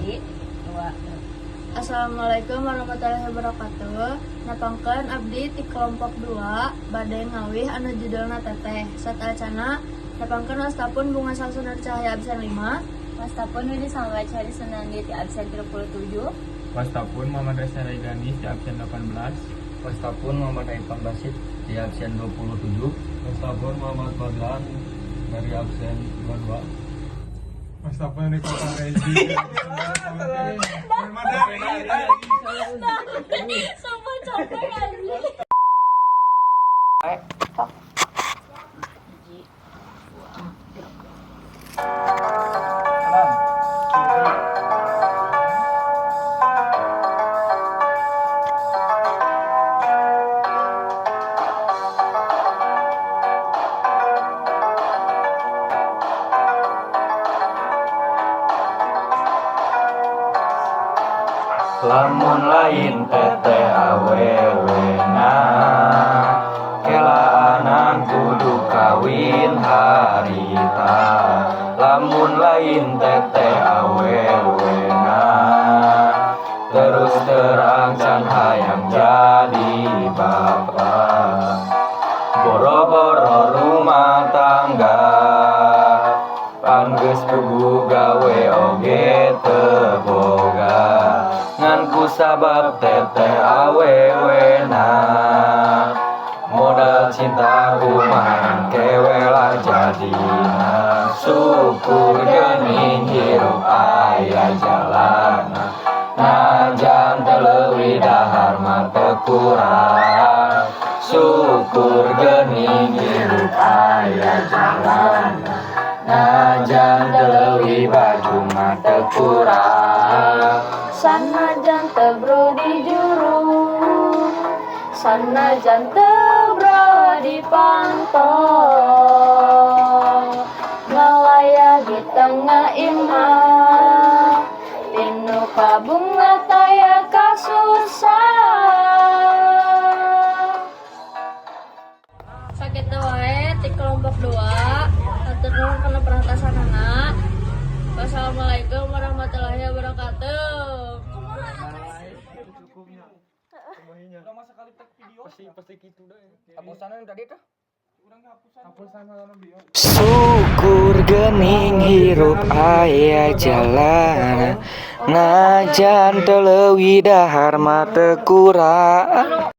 hiji dua. Assalamualaikum warahmatullahi wabarakatuh. Nepangkeun abdi ti kelompok 2 bade ngawih anu judulna Teteh. Satacana nepangkeun wastapun Bunga Samsunar Cahaya absen 5. Wastapun Widi Samawati Hadi Senandi ti absen 37. Wastapun Muhammad Asari Ganis di absen 18. Wastapun Muhammad Aifan Basit di absen 27. Wastapun Muhammad Fadlan dari absen 22. Wastapun Rifat Rezi. Sampai capek anjing. Lamun lain teteh awewena kelaan kudu kawin harita. Lamun lain teteh awewena terus terang can hayang jadi bapak. Boro-boro rumah tangga panggeus pugu gawe oge teu boga. Ngan ku sabab teteh awewena modal cinta kumahan kewelah jadina. Syukur geuning hirup aya jalana, najan teu leuwih dahar mah teu kurang. Syukur geuning hirup aya jalana, najan teu leuwih baju mah teu kurang. Sanajan teu brodi juru, sanajan teu brodi pantong, ngalaya di tengah imah, tinu kabunga taya kasusah. Sakit wae ti kelompok 2, atur nuhun kana perhatianna. Wassalamualaikum warahmatullahi wabarakatuh. Pasti gitu deh. Hapusan yang tadi tuh. Syukur geuning hirup aya jalana, najan teu leuwih dahar mah teu kurang.